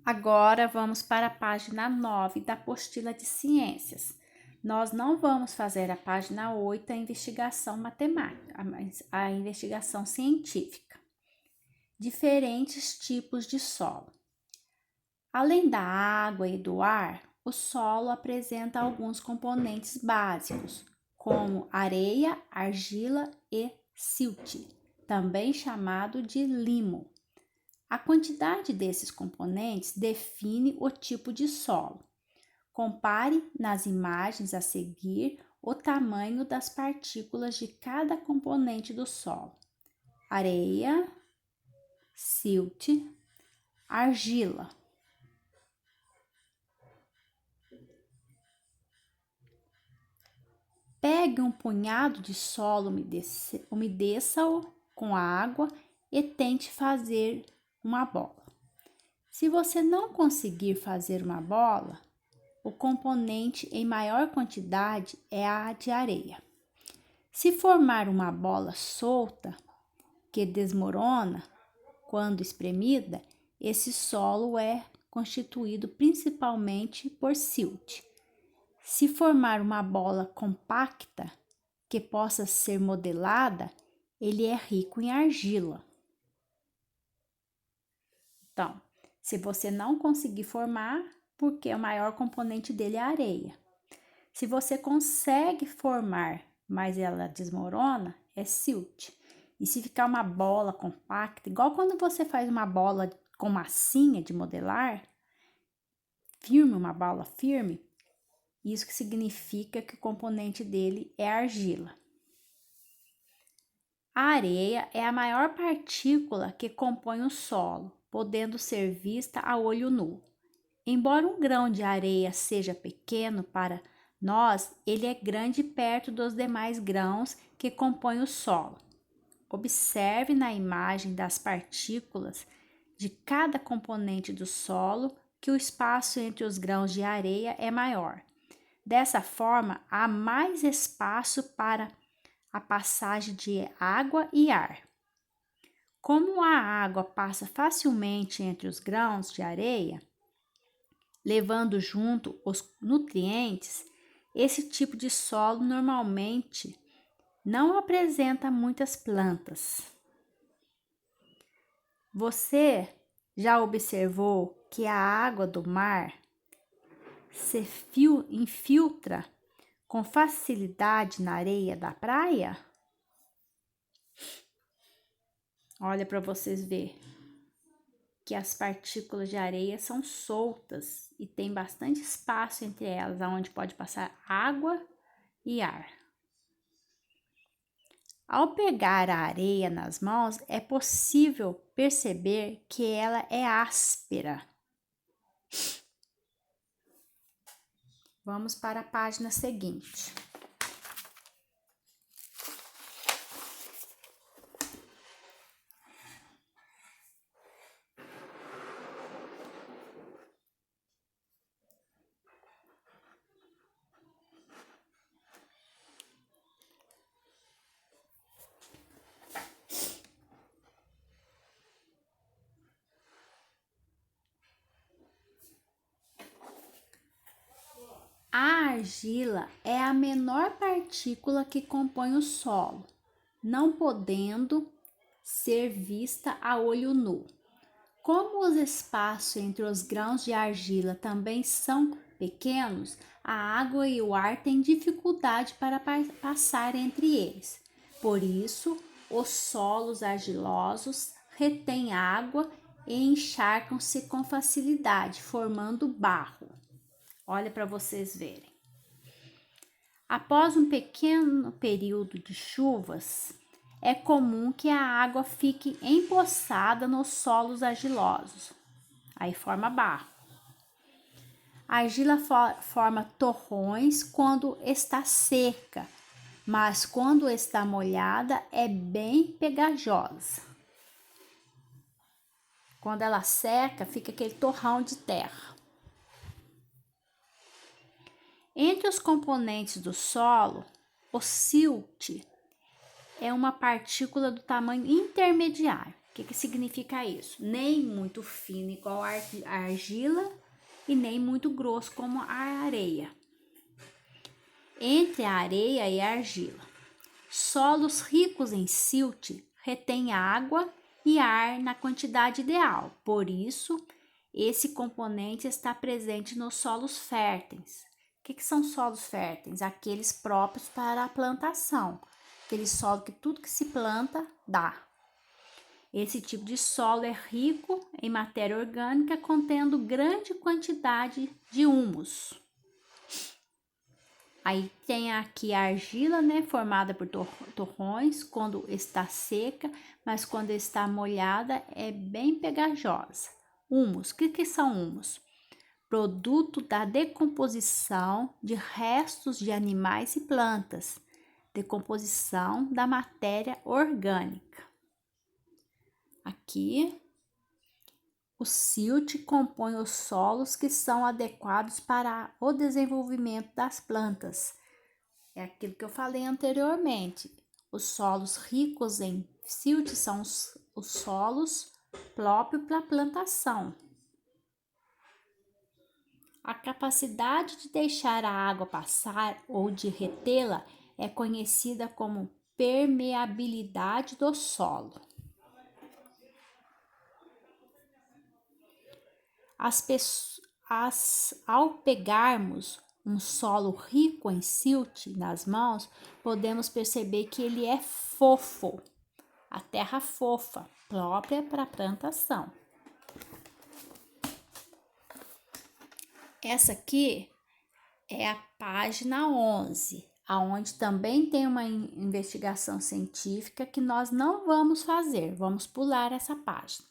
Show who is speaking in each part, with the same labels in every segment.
Speaker 1: Agora vamos para a página 9 da apostila de ciências. Nós não vamos fazer a página 8, a investigação matemática, mas a investigação científica. Diferentes tipos de solo. Além da água e do ar, o solo apresenta alguns componentes básicos, como areia, argila e silt, também chamado de limo. A quantidade desses componentes define o tipo de solo. Compare nas imagens a seguir o tamanho das partículas de cada componente do solo: areia, silt, argila. Pegue um punhado de solo, umedeça-o com água e tente fazer uma bola. Se você não conseguir fazer uma bola, o componente em maior quantidade é a de areia. Se formar uma bola solta, que desmorona quando espremida, esse solo é constituído principalmente por silt. Se formar uma bola compacta, que possa ser modelada, ele é rico em argila. Então, se você não conseguir formar, porque o maior componente dele é a areia. Se você consegue formar, mas ela desmorona, é silt. E se ficar uma bola compacta, igual quando você faz uma bola com massinha de modelar, uma bola firme, isso que significa que o componente dele é argila. A areia é a maior partícula que compõe o solo, podendo ser vista a olho nu. Embora um grão de areia seja pequeno para nós, ele é grande perto dos demais grãos que compõem o solo. Observe na imagem das partículas de cada componente do solo que o espaço entre os grãos de areia é maior. Dessa forma, há mais espaço para a passagem de água e ar. Como a água passa facilmente entre os grãos de areia, levando junto os nutrientes, esse tipo de solo normalmente não apresenta muitas plantas. Você já observou que a água do mar se infiltra com facilidade na areia da praia? Olha para vocês verem que as partículas de areia são soltas e tem bastante espaço entre elas, onde pode passar água e ar. Ao pegar a areia nas mãos, é possível perceber que ela é áspera. Vamos para a página seguinte. A argila é a menor partícula que compõe o solo, não podendo ser vista a olho nu. Como os espaços entre os grãos de argila também são pequenos, a água e o ar têm dificuldade para passar entre eles. Por isso, os solos argilosos retêm água e encharcam-se com facilidade, formando barro. Olha para vocês verem. Após um pequeno período de chuvas, é comum que a água fique empoçada nos solos argilosos. Aí forma barro. A argila forma torrões quando está seca, mas quando está molhada é bem pegajosa. Quando ela seca, fica aquele torrão de terra. Entre os componentes do solo, o silt é uma partícula do tamanho intermediário. que significa isso? Nem muito fino igual a argila e nem muito grosso como a areia. Entre a areia e a argila. Solos ricos em silt retêm água e ar na quantidade ideal. Por isso, esse componente está presente nos solos férteis. O que são solos férteis? Aqueles próprios para a plantação. Aquele solo que tudo que se planta dá. Esse tipo de solo é rico em matéria orgânica, contendo grande quantidade de humus. Aí tem aqui a argila, né, formada por torrões, quando está seca, mas quando está molhada é bem pegajosa. Humus, o que são humus? Produto da decomposição de restos de animais e plantas, decomposição da matéria orgânica. Aqui, o silt compõe os solos que são adequados para o desenvolvimento das plantas. É aquilo que eu falei anteriormente. Os solos ricos em silt são os solos próprios para a plantação. A capacidade de deixar a água passar ou de retê-la é conhecida como permeabilidade do solo. Ao pegarmos um solo rico em silt nas mãos, podemos perceber que ele é fofo, a terra fofa, própria para a plantação. Essa aqui é a página 11, aonde também tem uma investigação científica que nós não vamos fazer, vamos pular essa página.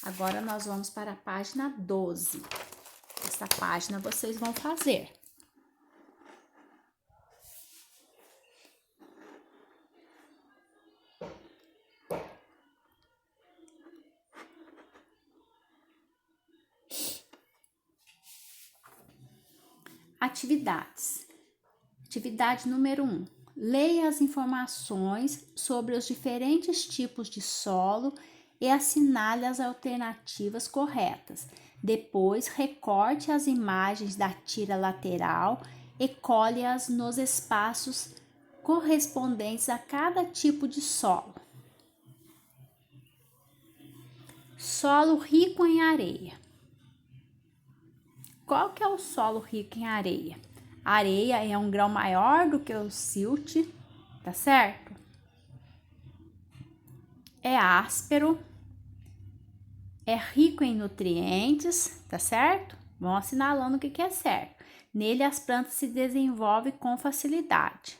Speaker 1: Agora nós vamos para a página 12. Essa página vocês vão fazer. Atividades. Atividade número 1. Leia as informações sobre os diferentes tipos de solo e assinale as alternativas corretas. Depois, recorte as imagens da tira lateral e colhe-as nos espaços correspondentes a cada tipo de solo. Solo rico em areia. Qual que é o solo rico em areia? A areia é um grão maior do que o silt, tá certo? É áspero, é rico em nutrientes, tá certo? Vão assinalando o que é certo. Nele as plantas se desenvolvem com facilidade.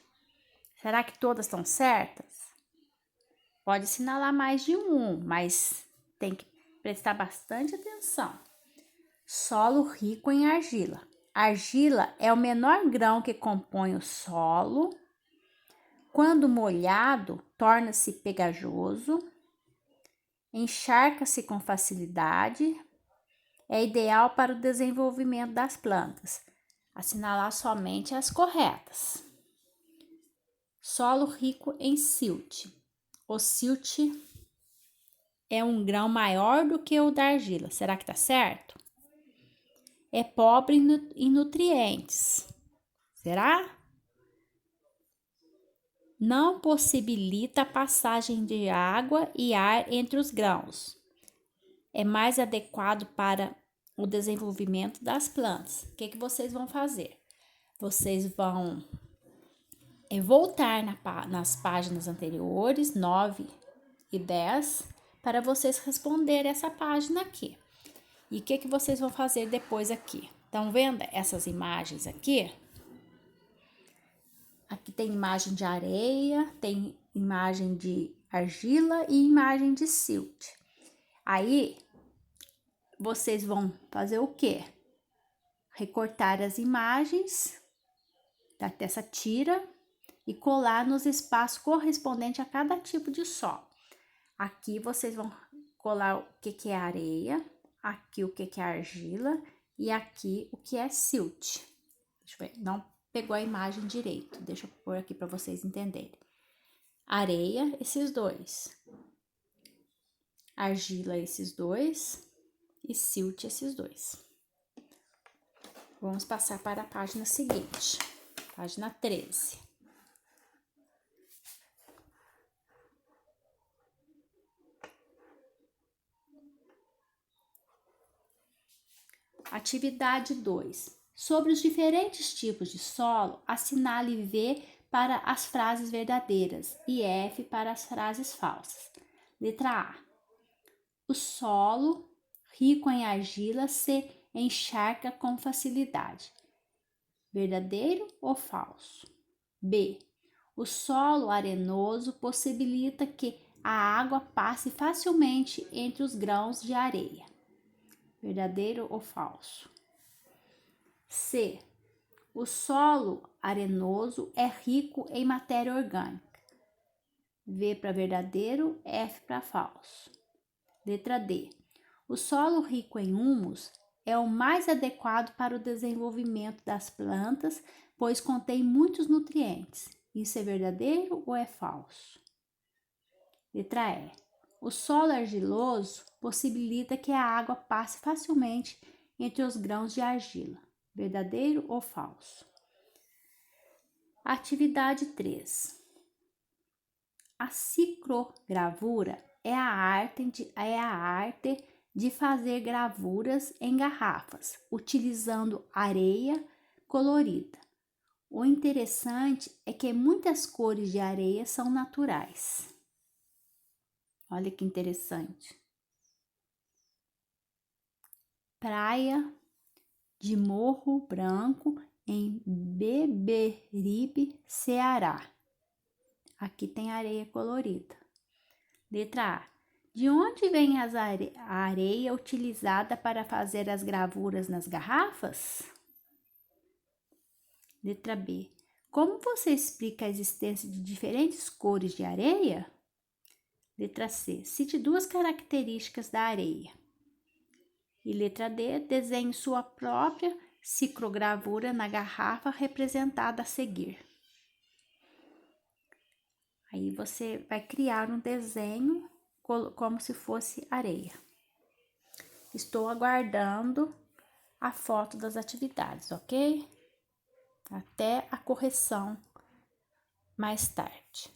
Speaker 1: Será que todas estão certas? Pode assinalar mais de um, mas tem que prestar bastante atenção. Solo rico em argila. Argila é o menor grão que compõe o solo. Quando molhado, torna-se pegajoso, encharca-se com facilidade, é ideal para o desenvolvimento das plantas. Assinalar somente as corretas. Solo rico em silt. O silt é um grão maior do que o da argila. Será que está certo? É pobre em nutrientes. Será? Não possibilita a passagem de água e ar entre os grãos. É mais adequado para o desenvolvimento das plantas. O que vocês vão fazer? Vocês vão voltar nas páginas anteriores, 9 e 10, para vocês responderem essa página aqui. E o que vocês vão fazer depois aqui? Estão vendo essas imagens aqui? Aqui tem imagem de areia, tem imagem de argila e imagem de silt. Aí, vocês vão fazer o quê? Recortar as imagens dessa tira e colar nos espaços correspondentes a cada tipo de solo. Aqui vocês vão colar o que é areia, aqui o que é argila e aqui o que é silt. Deixa eu ver, não pegou a imagem direito, deixa eu pôr aqui para vocês entenderem. Areia, esses dois. argila esses dois e silt esses dois. Vamos passar para a página seguinte, página 13. Atividade 2. Sobre os diferentes tipos de solo, assinale V para as frases verdadeiras e F para as frases falsas. Letra A. O solo rico em argila se encharca com facilidade. Verdadeiro ou falso? B. O solo arenoso possibilita que a água passe facilmente entre os grãos de areia. Verdadeiro ou falso? C. O solo arenoso é rico em matéria orgânica. V para verdadeiro, F para falso. Letra D. O solo rico em humus é o mais adequado para o desenvolvimento das plantas, pois contém muitos nutrientes. Isso é verdadeiro ou é falso? Letra E. O solo argiloso possibilita que a água passe facilmente entre os grãos de argila. Verdadeiro ou falso? Atividade 3. A ciclogravura é a arte de fazer gravuras em garrafas, utilizando areia colorida. O interessante é que muitas cores de areia são naturais. Olha que interessante. Praia de Morro Branco, em Beberibe, Ceará. Aqui tem areia colorida. Letra A. De onde vem a areia utilizada para fazer as gravuras nas garrafas? Letra B. Como você explica a existência de diferentes cores de areia? Letra C. Cite duas características da areia. E letra D. Desenhe sua própria ciclogravura na garrafa representada a seguir. Aí você vai criar um desenho como se fosse areia. Estou aguardando a foto das atividades, ok? Até a correção mais tarde.